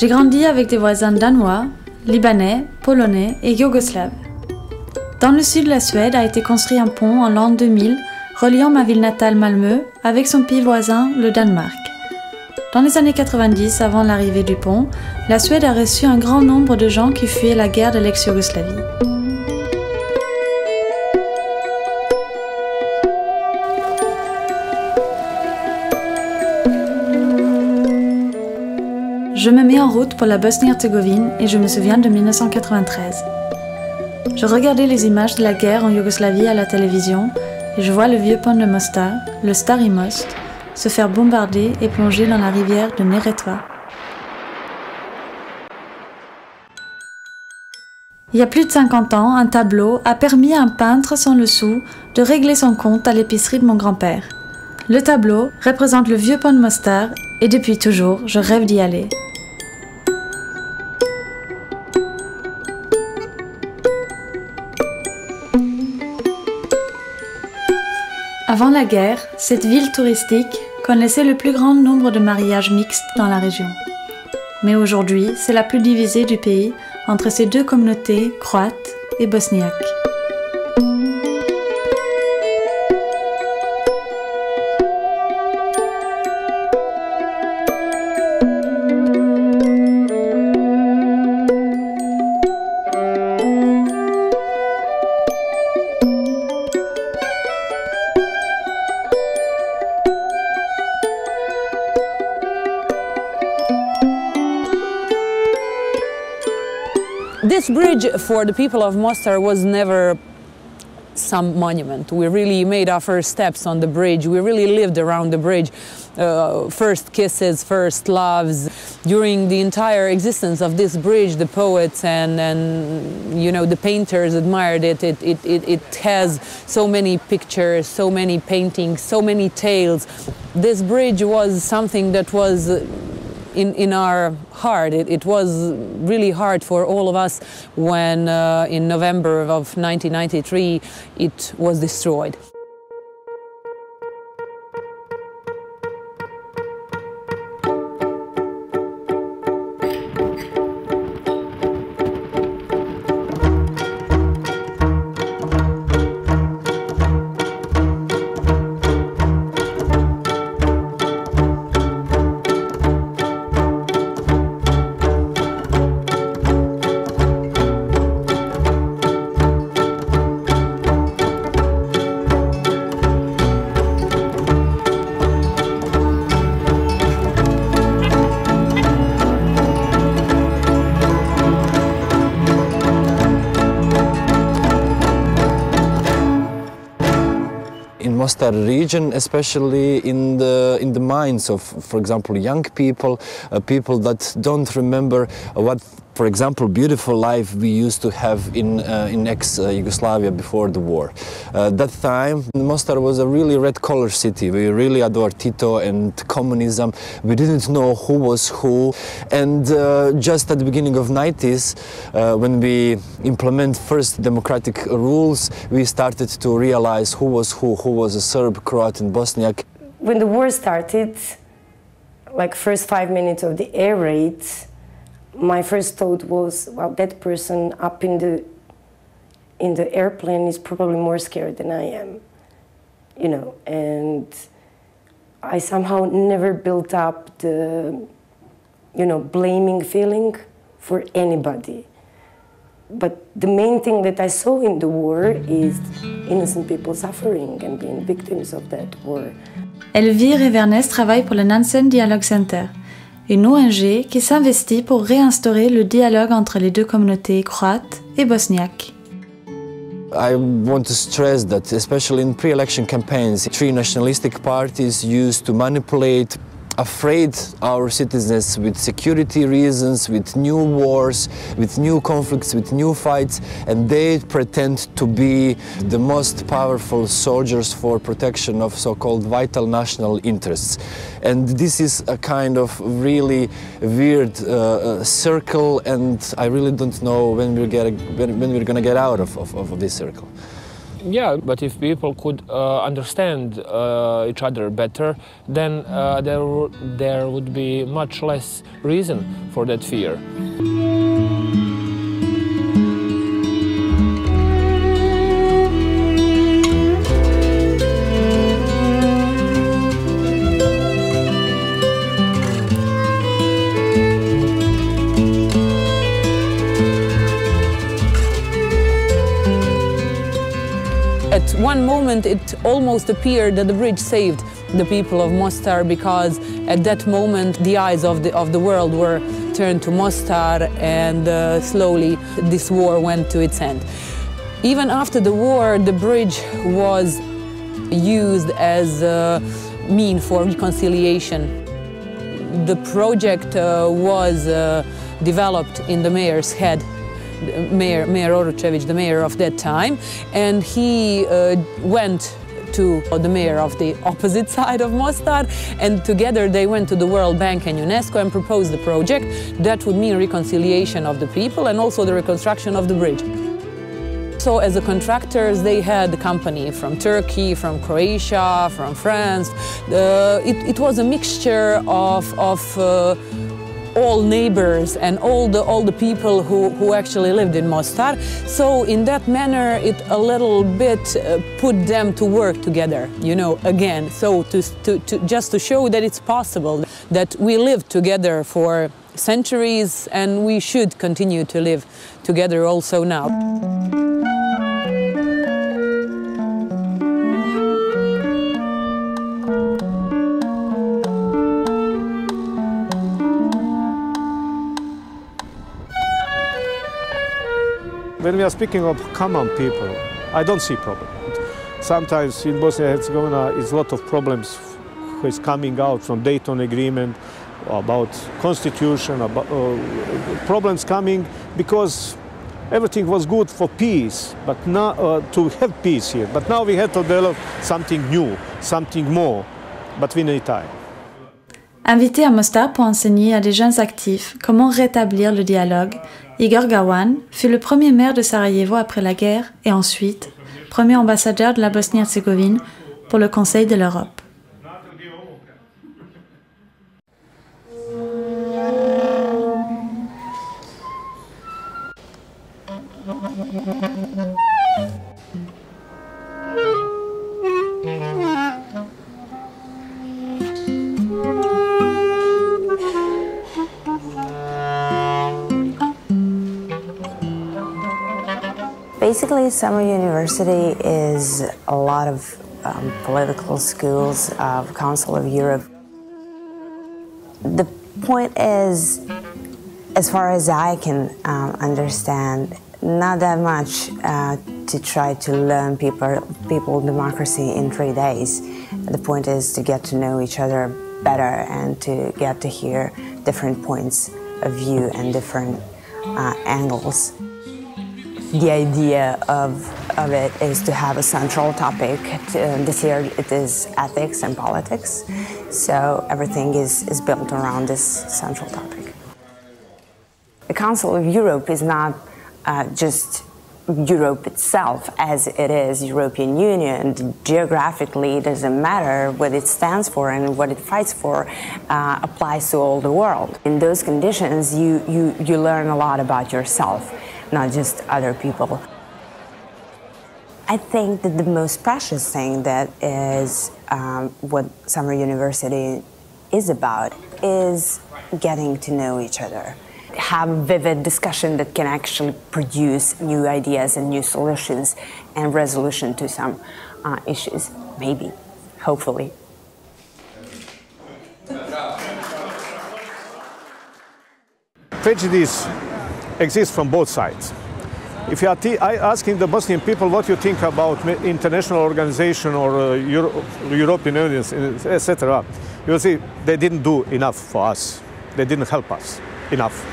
J'ai grandi avec des voisins danois, libanais, polonais et yougoslaves. Dans le sud de la Suède a été construit un pont en l'an 2000 reliant ma ville natale Malmö avec son pays voisin, le Danemark. Dans les années 90, avant l'arrivée du pont, la Suède a reçu un grand nombre de gens qui fuyaient la guerre de l'ex-Yougoslavie. Je me mets en route pour la Bosnie-Herzégovine et je me souviens de 1993. Je regardais les images de la guerre en Yougoslavie à la télévision et je vois le vieux pont de Mostar, le Stari Most, se faire bombarder et plonger dans la rivière de Neretva. Il y a plus de 50 ans, un tableau a permis à un peintre sans le sou de régler son compte à l'épicerie de mon grand-père. Le tableau représente le vieux pont de Mostar et depuis toujours, je rêve d'y aller. Avant la guerre, cette ville touristique connaissait le plus grand nombre de mariages mixtes dans la région. Mais aujourd'hui, c'est la plus divisée du pays entre ces deux communautés croates et bosniaques. This bridge for the people of Mostar was never some monument. We really made our first steps on the bridge. We really lived around the bridge. First kisses, first loves. During the entire existence of this bridge, the poets and you know, the painters admired it. It has so many pictures, so many paintings, so many tales. This bridge was something that was in our heart. It was really hard for all of us when in November of 1993 it was destroyed. Mostar region, especially in the minds of, for example, young people, people that don't remember what, for example, beautiful life we used to have in ex-Yugoslavia before the war. That time, Mostar was a really red-collar city. We really adored Tito and communism. We didn't know who was who. And just at the beginning of 90s, when we implement first democratic rules, we started to realize who was a Serb, Croat and Bosniak. When the war started, like first 5 minutes of the air raid, my first thought was, well, that person up in the airplane is probably more scared than I am, you know, and I somehow never built up the, you know, blaming feeling for anybody. But the main thing that I saw in the war is innocent people suffering and being victims of that war. Elvire et Vernès travaillent pour le Nansen Dialogue Center, une ONG qui s'investit pour réinstaurer le dialogue entre les deux communautés croates et bosniaques. I want to stress that, especially in pre-election campaigns, three nationalistic parties used to manipulate, afraid our citizens with security reasons, with new wars, with new conflicts, with new fights, and they pretend to be the most powerful soldiers for protection of so-called vital national interests. And this is a kind of really weird circle, and I really don't know when we're going to get out of this circle. Yeah, but if people could understand each other better, then there would be much less reason for that fear. At one moment, it almost appeared that the bridge saved the people of Mostar, because at that moment the eyes of the world were turned to Mostar, and slowly this war went to its end. Even after the war, the bridge was used as a means for reconciliation. The project was developed in the mayor's head. Mayor Oročević, the mayor of that time, and he went to the mayor of the opposite side of Mostar, and together they went to the World Bank and UNESCO and proposed the project that would mean reconciliation of the people and also the reconstruction of the bridge. So as the contractors, they had the company from Turkey, from Croatia, from France. It was a mixture of all neighbors and all the people who actually lived in Mostar. So in that manner, it a little bit put them to work together, you know, again. So just to show that it's possible, that we lived together for centuries and we should continue to live together also now. When we are speaking of common people, I don't see problem. Sometimes in Bosnia and Herzegovina is a lot of problems who is coming out from Dayton Agreement, about constitution, about problems coming because everything was good for peace, but now to have peace here. But now we have to develop something new, something more, but we need time. Invité à Mostar pour enseigner à des jeunes actifs comment rétablir le dialogue, Igor Gawan fut le premier maire de Sarajevo après la guerre et ensuite premier ambassadeur de la Bosnie-Herzégovine pour le Conseil de l'Europe. Basically, Summer University is a lot of political schools of Council of Europe. The point is, as far as I can understand, not that much to try to learn people democracy in 3 days. The point is to get to know each other better and to get to hear different points of view and different angles. The idea of it is to have a central topic. This year it is ethics and politics, so everything is built around this central topic. The Council of Europe is not just Europe itself as it is European Union. Geographically, it doesn't matter what it stands for and what it fights for applies to all the world. In those conditions, you learn a lot about yourself, not just other people. I think that the most precious thing that is what Summer University is about is getting to know each other. Have a vivid discussion that can actually produce new ideas and new solutions and resolution to some issues, maybe, hopefully. Prejudice exists from both sides. If you are asking the Bosnian people what you think about international organization or European Union, etc., you will see they didn't do enough for us. They didn't help us enough.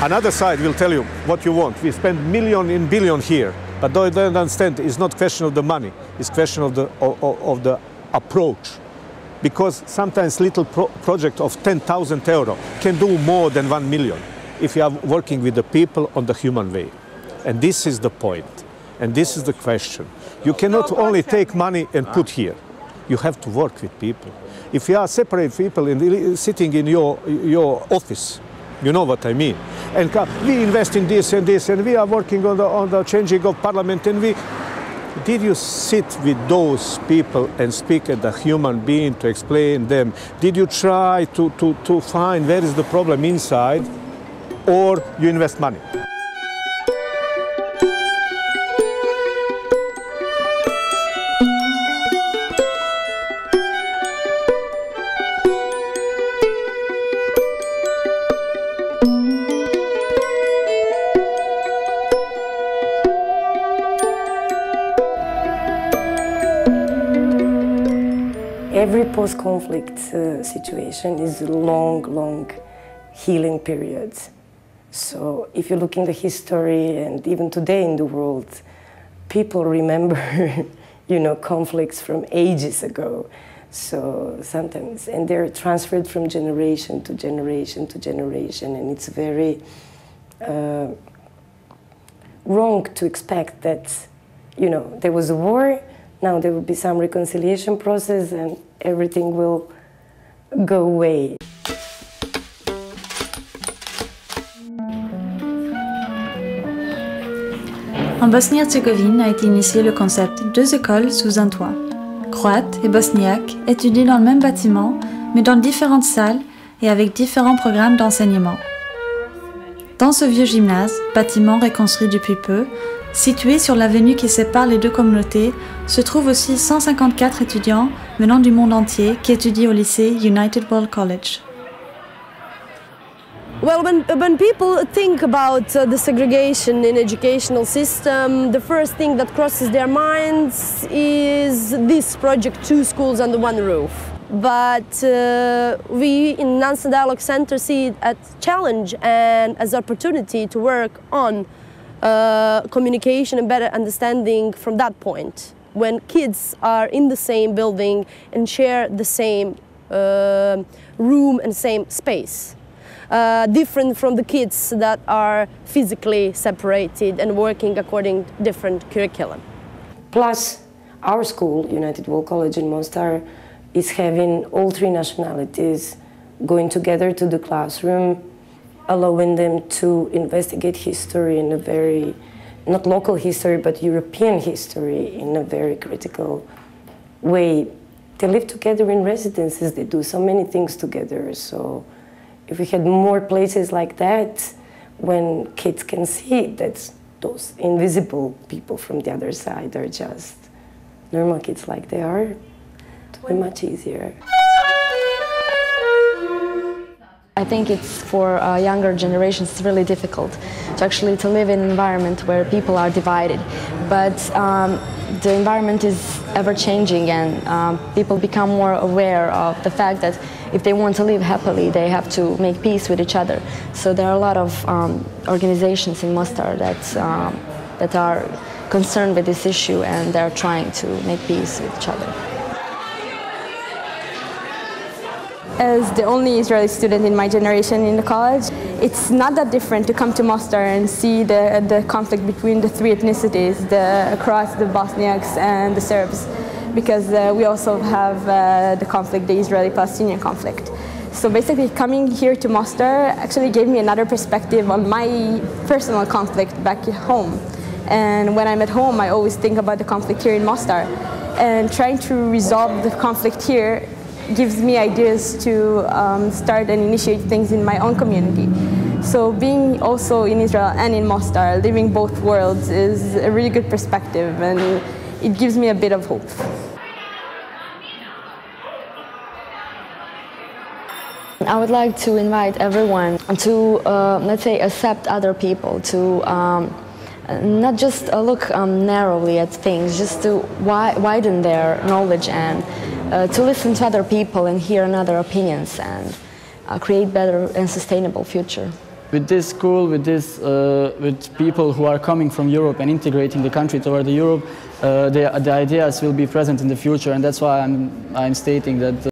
Another side will tell you what you want. We spend million in billion here, but they don't understand it's not question of the money. It's question of the approach. Because sometimes little project of 10,000 euro can do more than 1 million if you are working with the people on the human way. And this is the point. And this is the question. You cannot only take money and put here. You have to work with people. If you are separate people sitting in your office, you know what I mean. And we invest in this, and we are working on the changing of parliament, and did you sit with those people and speak as a human being to explain them? Did you try to find where is the problem inside, or you invest money? Every post-conflict situation is a long healing period. So if you look in the history and even today in the world, people remember, conflicts from ages ago. So sometimes, and they're transferred from generation to generation to generation, and it's very wrong to expect that, there was a war, now there will be some reconciliation process and everything will go away. En Bosnie-Herzégovine a été initié le concept 2 écoles sous un toit. Croates et bosniaques étudient dans le même bâtiment, mais dans différentes salles et avec différents programmes d'enseignement. Dans ce vieux gymnase, bâtiment reconstruit depuis peu, situé sur l'avenue qui sépare les deux communautés, se trouvent aussi 154 étudiants venant du monde entier qui étudient au lycée United World College. Well, when people think about the segregation in educational system, the first thing that crosses their minds is this project, 2 schools under 1 roof. But we in Nansen Dialogue Center see it as a challenge and as an opportunity to work on communication and better understanding from that point. When kids are in the same building and share the same room and same space. Different from the kids that are physically separated and working according to different curriculum. Plus, our school, United World College in Mostar, is having all 3 nationalities going together to the classroom, allowing them to investigate history in a very, not local history, but European history in a very critical way. They live together in residences, they do so many things together. So if we had more places like that, when kids can see that those invisible people from the other side are just normal kids like they are, it would be much easier. I think it's for younger generations it's really difficult to live in an environment where people are divided. But the environment is ever changing, and people become more aware of the fact that if they want to live happily, they have to make peace with each other. So there are a lot of organizations in Mostar that are concerned with this issue, and they're trying to make peace with each other. As the only Israeli student in my generation in the college, it's not that different to come to Mostar and see the conflict between the 3 ethnicities, the Croats, the Bosniaks, and the Serbs, because we also have the conflict, the Israeli-Palestinian conflict. So basically coming here to Mostar actually gave me another perspective on my personal conflict back at home. And when I'm at home, I always think about the conflict here in Mostar. And trying to resolve the conflict here gives me ideas to start and initiate things in my own community. So being also in Israel and in Mostar, living both worlds is a really good perspective, and it gives me a bit of hope. I would like to invite everyone to, let's say, accept other people, to not just look narrowly at things, just to widen their knowledge and to listen to other people and hear other opinions and create better and sustainable future. With this school, with people who are coming from Europe and integrating the country toward Europe, the ideas will be present in the future, and that's why I'm stating that